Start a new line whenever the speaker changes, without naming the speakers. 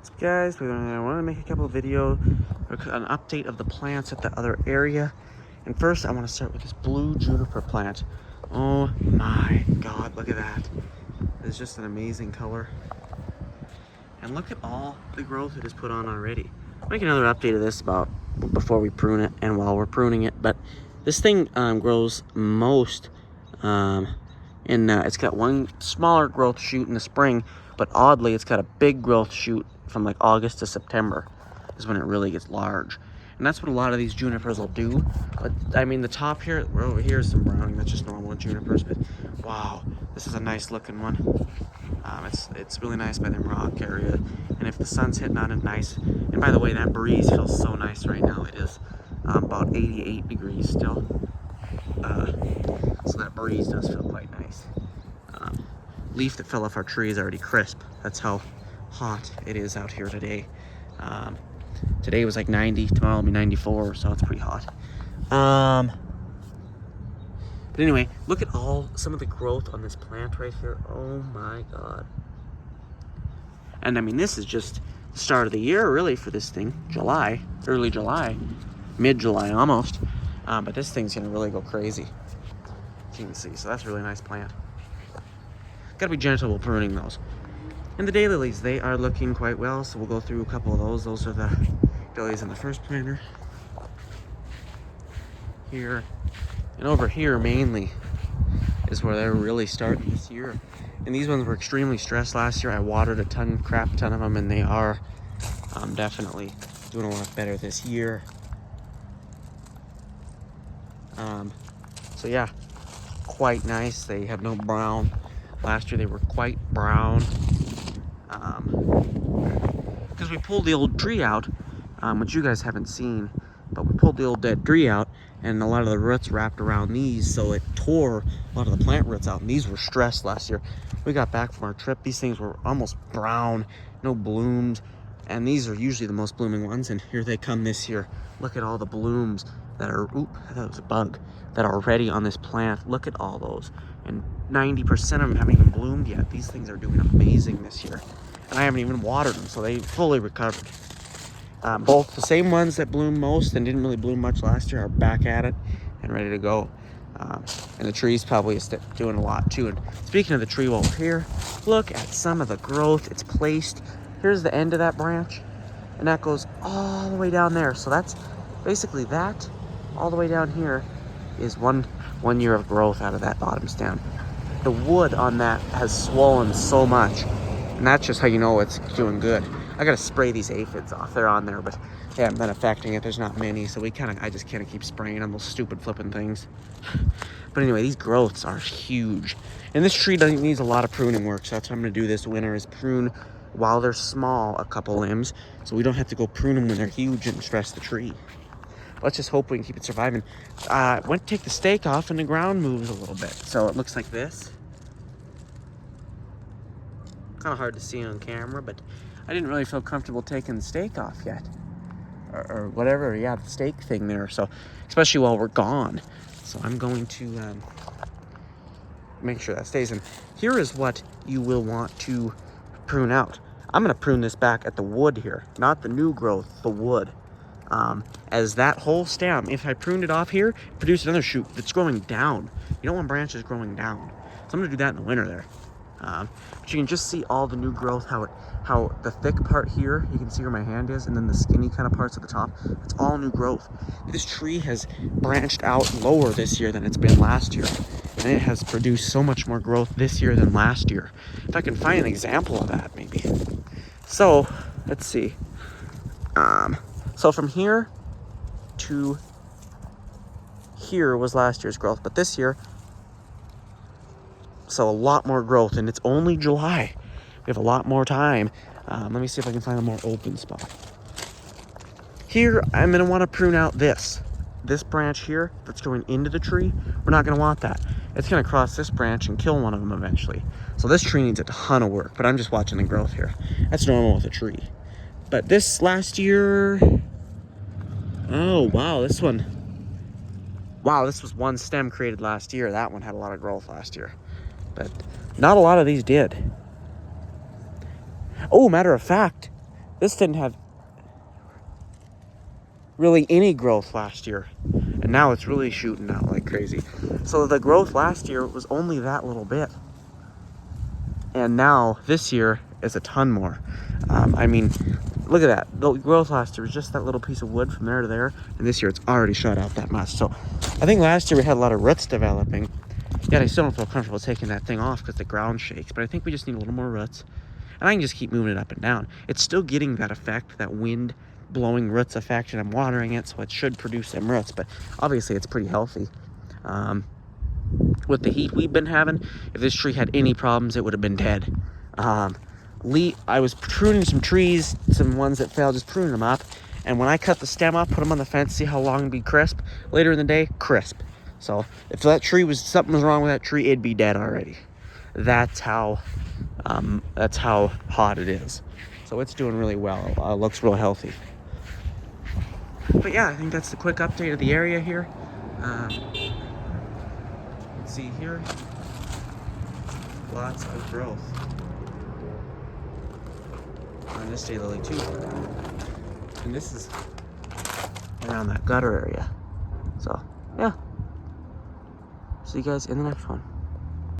So guys, I want to make a couple of videos, an update of the plants at the other area. And first, I want to start with this blue juniper plant. Oh my God, look at that. It's just an amazing color. And look at all the growth it has put on already. I'll make another update of this about before we prune it and while we're pruning it. But this thing grows most it's got one smaller growth shoot in the spring, but oddly it's got a big growth shoot from like August to September is when it really gets large. And that's what a lot of these junipers will do. But I mean, the top here, over here is some browning. That's just normal junipers. But wow, this is a nice looking one. It's really nice by the rock area. And if the sun's hitting on it nice, and by the way, that breeze feels so nice right now. It is about 88 degrees still. So that breeze does feel quite nice. Leaf that fell off our tree is already crisp. That's how hot it is out here today. Today was like 90, tomorrow will be 94, so it's pretty hot. But anyway, look at some of the growth on this plant right here. Oh my God. And I mean, this is just the start of the year really for this thing. July, early July, mid-July almost. But this thing's gonna really go crazy. You can see, so that's a really nice plant. Gotta be gentle with pruning those. And the daylilies, they are looking quite well, so we'll go through a couple of those. Those are the daylilies in the first planter. Here, and over here mainly is where they're really starting this year. And these ones were extremely stressed last year. I watered a crap ton of them, and they are definitely doing a lot better this year. So yeah, quite nice. They have no brown. Last year they were quite brown. Because we pulled the old tree out, which you guys haven't seen, but we pulled the old dead tree out, and a lot of the roots wrapped around these, so it tore a lot of the plant roots out, and these were stressed last year. We got back from our trip, these things were almost brown, no blooms, and these are usually the most blooming ones, and here they come this year. Look at all the blooms that are, I thought it was a bug, that are already on this plant. Look at all those, and 90% of them haven't even bloomed yet. These things are doing amazing this year, and I haven't even watered them, so they fully recovered. Both the same ones that bloomed most and didn't really bloom much last year are back at it and ready to go. And the tree's probably doing a lot too. And speaking of the tree over here, look at some of the growth it's placed. Here's the end of that branch, and that goes all the way down there. So that's basically that all the way down here is one year of growth out of that bottom stem. The wood on that has swollen so much, and that's just how you know it's doing good. I gotta spray these aphids off. They're on there, but they haven't been affecting it. There's not many, so I just can't keep spraying on those stupid flipping things. But anyway, these growths are huge. And this tree needs a lot of pruning work, so that's what I'm gonna do this winter, is prune while they're small a couple limbs, so we don't have to go prune them when they're huge and stress the tree. Let's just hope we can keep it surviving. Went to take the stake off, and the ground moves a little bit, so it looks like this. Kind of hard to see on camera, but I didn't really feel comfortable taking the stake off yet, or whatever. Yeah, the stake thing there. So, especially while we're gone. So I'm going to make sure that stays in. Here is what you will want to prune out. I'm going to prune this back at the wood here, not the new growth, the wood. As that whole stem, if I pruned it off here, produced another shoot that's growing down. You don't want branches growing down. So I'm going to do that in the winter there. But you can just see all the new growth, how the thick part here, you can see where my hand is, and then the skinny kind of parts at the top, it's all new growth. This tree has branched out lower this year than it's been last year, and it has produced so much more growth this year than last year. If I can find an example of that, maybe. So, let's see. So from here to here was last year's growth, but this year, so a lot more growth, and it's only July. We have a lot more time. Let me see if I can find a more open spot. Here, I'm gonna wanna prune out this branch here that's going into the tree. We're not gonna want that. It's gonna cross this branch and kill one of them eventually. So this tree needs a ton of work, but I'm just watching the growth here. That's normal with a tree. But this last year, oh wow, this was one stem created last year. That one had a lot of growth last year. But not a lot of these did. Oh, matter of fact, This didn't have really any growth last year, and now it's really shooting out like crazy. So the growth last year was only that little bit, and now this year is a ton more. I mean, look at that. The growth last year was just that little piece of wood from there to there, and this year it's already shut out that much. So I think last year we had a lot of roots developing. Yet I still don't feel comfortable taking that thing off because the ground shakes, but I think we just need a little more roots, and I can just keep moving it up and down. It's still getting that effect, that wind blowing roots effect, and I'm watering it, so it should produce some roots, but obviously it's pretty healthy. With the heat we've been having, if this tree had any problems, it would have been dead. I was pruning some trees, some ones that failed, just pruning them up, and when I cut the stem off, put them on the fence, see how long it'd be crisp, later in the day, crisp. So if that tree was, something was wrong with that tree, it'd be dead already. That's how hot it is. So it's doing really well. Looks real healthy. But yeah, I think that's the quick update of the area here. Let's see here. Lots of growth on this daylily too. And this is around that gutter area. So yeah. See you guys in the next one.